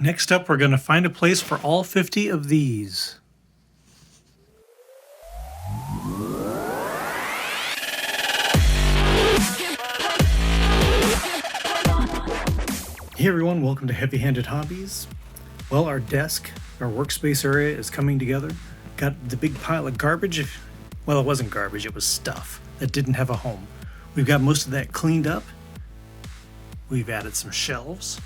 Next up, we're going to find a place for all 50 of these. Hey everyone, welcome to Heavy Handed Hobbies. Well, our desk, our workspace area is coming together. Got the big pile of garbage. Well, it wasn't garbage, it was stuff that didn't have a home. We've got most of that cleaned up. We've added some shelves.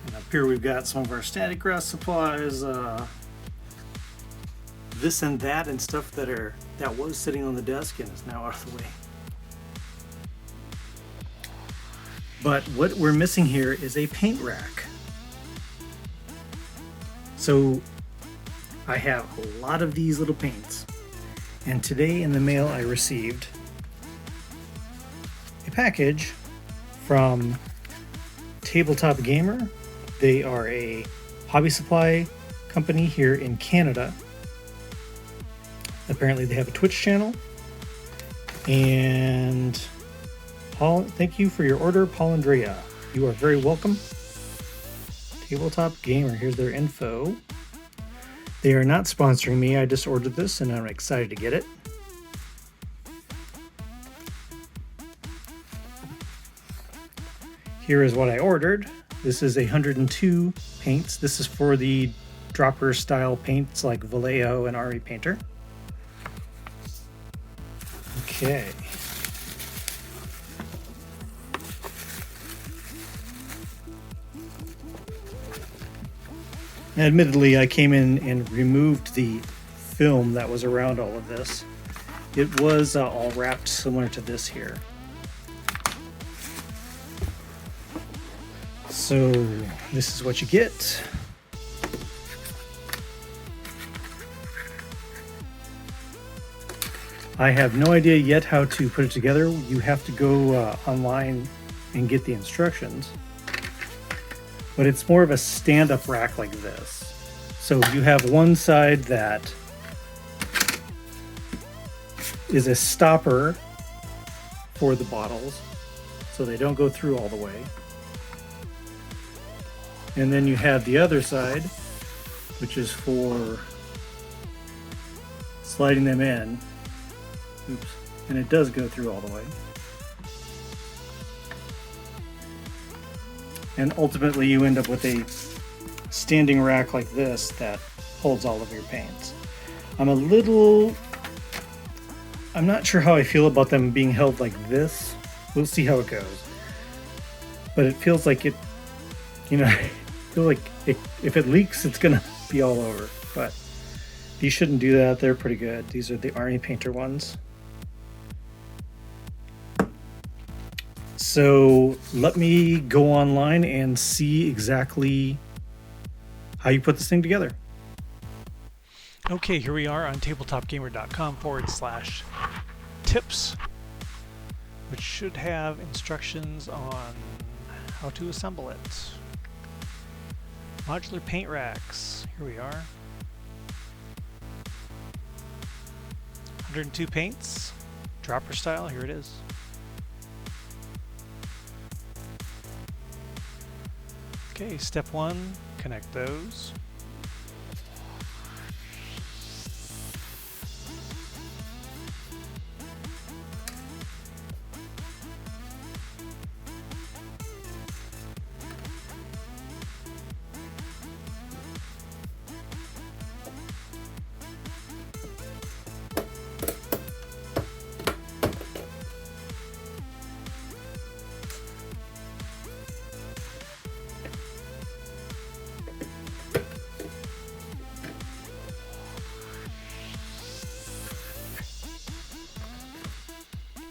And up here we've got some of our static grass supplies, this and that, and stuff that was sitting on the desk and is now out of the way. But what we're missing here is a paint rack. So I have a lot of these little paints. And today in the mail I received a package from TableTopGamer. They are a hobby supply company here in Canada. Apparently they have a Twitch channel. And Paul, thank you for your order, Paul Andrea. You are very welcome. TableTopGamer, here's their info. They are not sponsoring me. I just ordered this and I'm excited to get it. Here is what I ordered. This is 102 paints. This is for the dropper style paints like Vallejo and Army Painter. Okay. Admittedly, I came in and removed the film that was around all of this. It was all wrapped similar to this here. So this is what you get. I have no idea yet how to put it together. You have to go online and get the instructions. But it's more of a stand-up rack like this. So you have one side that is a stopper for the bottles, so they don't go through all the way. And then you have the other side, which is for sliding them in. Oops. And it does go through all the way. And ultimately you end up with a standing rack like this that holds all of your paints. I'm not sure how I feel about them being held like this. We'll see how it goes. But it feels like it, I feel like if it leaks, it's gonna be all over. But these shouldn't do that. They're pretty good. These are the Army Painter ones. So let me go online and see exactly how you put this thing together. Okay, here we are on tabletopgamer.com/tips, which should have instructions on how to assemble it. Modular paint racks, here we are. 102 paints, dropper style, here it is. Okay, step 1, connect those.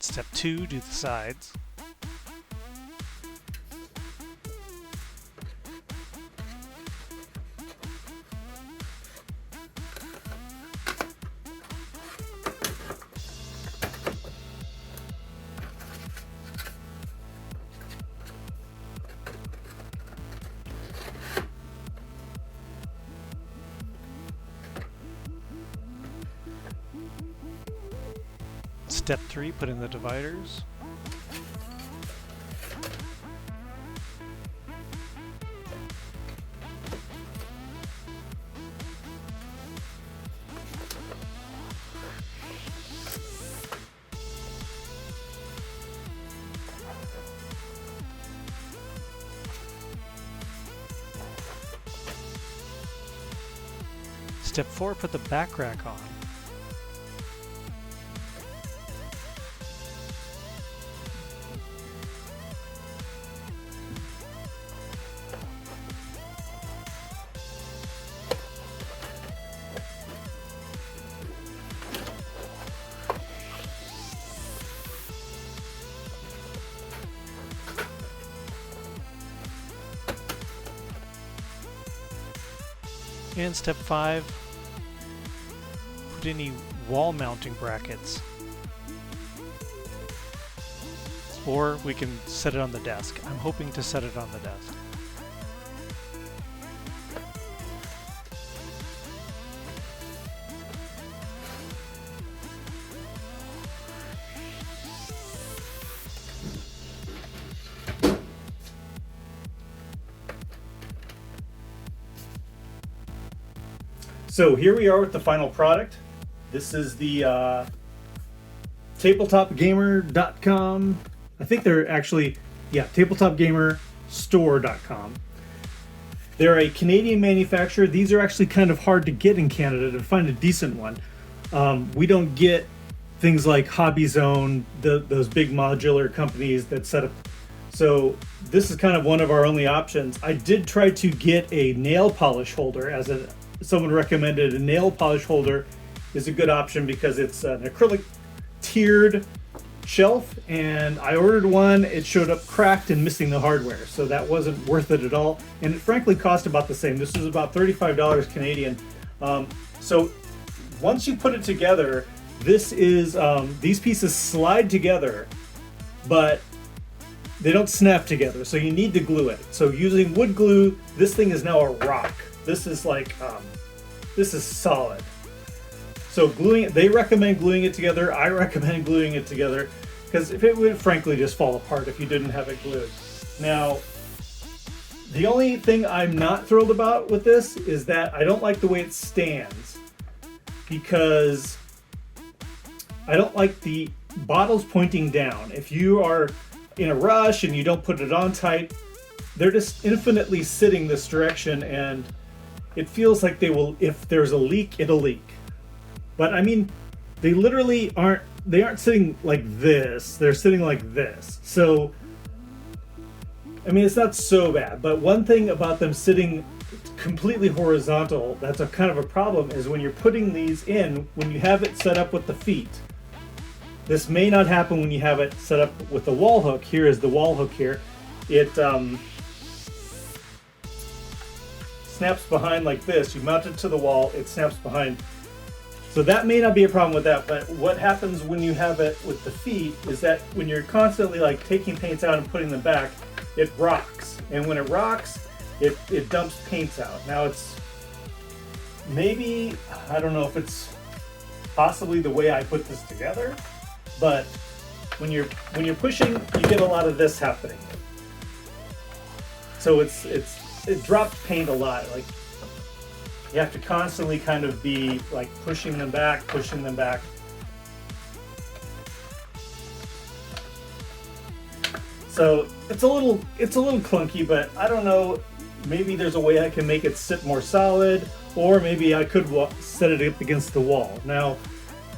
Step 2, do the sides. Step 3, put in the dividers. Step 4, put the back rack on. And step 5, put any wall mounting brackets. Or we can set it on the desk. I'm hoping to set it on the desk. So here we are with the final product. This is the TableTopGamer.com. I think they're actually, yeah, TableTopGamerStore.com. They're a Canadian manufacturer. These are actually kind of hard to get in Canada to find a decent one. We don't get things like Hobbies, those big modular companies that set up. So this is kind of one of our only options. I did try to get a nail polish holder someone recommended a nail polish holder is a good option because it's an acrylic tiered shelf, and I ordered one. It showed up cracked and missing the hardware, so that wasn't worth it at all, and it frankly cost about the same. This was about $35 Canadian. So once you put it together, this is these pieces slide together, but they don't snap together, so you need to glue it. So using wood glue, this thing is now a rock. This is like, this is solid. So gluing it, they recommend gluing it together. I recommend gluing it together because if it would frankly just fall apart if you didn't have it glued. Now, the only thing I'm not thrilled about with this is that I don't like the way it stands because I don't like the bottles pointing down. If you are in a rush and you don't put it on tight, they're just infinitely sitting this direction, and it feels like they will, if there's a leak, it'll leak. But I mean, they literally aren't sitting like this, they're sitting like this. So, I mean, it's not so bad, but one thing about them sitting completely horizontal, that's a kind of a problem, is when you're putting these in, when you have it set up with the feet. This may not happen when you have it set up with the wall hook. Here is the wall hook here. It snaps behind like this. You mount it to the wall, it snaps behind. So that may not be a problem with that, but what happens when you have it with the feet is that when you're constantly like taking paints out and putting them back, it rocks. And when it rocks, it dumps paints out. Now it's maybe, I don't know if it's possibly the way I put this together, but when you're pushing, you get a lot of this happening. So it drops paint a lot. Like you have to constantly kind of be like pushing them back. So it's a little clunky, but I don't know. Maybe there's a way I can make it sit more solid, or maybe I could set it up against the wall. Now,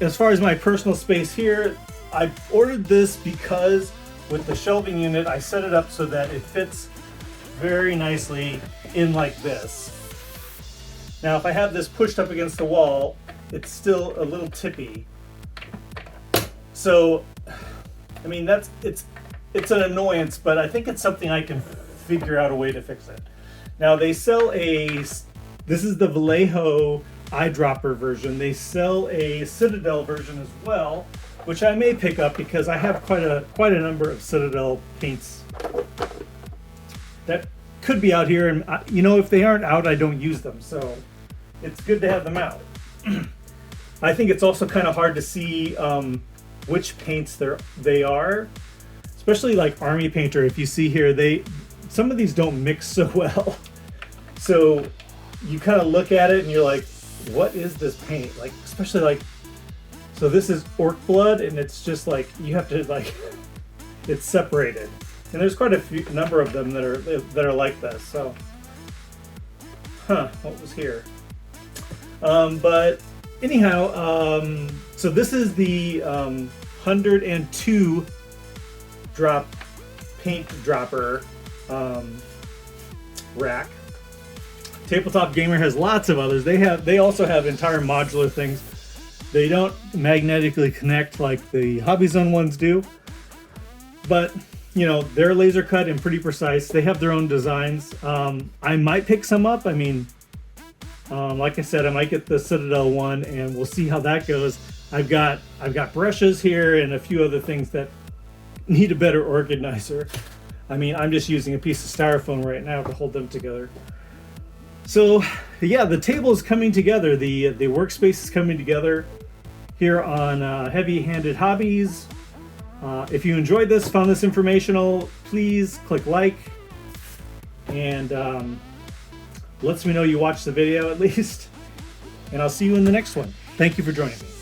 as far as my personal space here, I ordered this because with the shelving unit, I set it up so that it fits very nicely in like this. Now, if I have this pushed up against the wall, it's still a little tippy. So, I mean, it's an annoyance, but I think it's something I can figure out a way to fix it. Now, they sell this is the Vallejo eyedropper version. They sell a Citadel version as well, which I may pick up because I have quite a number of Citadel paints that could be out here, and you know, if they aren't out, I don't use them, so it's good to have them out. I think it's also kind of hard to see which paints they are, especially like Army Painter. If you see here, some of these don't mix so well, so you kind of look at it and you're like, what is this paint? Like, especially like, so this is orc blood, and it's just like you have to like it's separated, and there's quite a number of them that are like this. So what was here? But anyhow, so this is the 102 drop paint dropper rack. Tabletop Gamer has lots of others. They also have entire modular things. They don't magnetically connect like the Hobbies ones do, but you know, they're laser cut and pretty precise. They have their own designs. I might pick some up. I mean, like I said, I might get the Citadel one, and we'll see how that goes. I've got brushes here and a few other things that need a better organizer. I mean, I'm just using a piece of styrofoam right now to hold them together. So yeah, the table is coming together. The workspace is coming together here on Heavy Handed Hobbies. If you enjoyed this, found this informational, please click like, and lets me know you watched the video at least. And I'll see you in the next one. Thank you for joining me.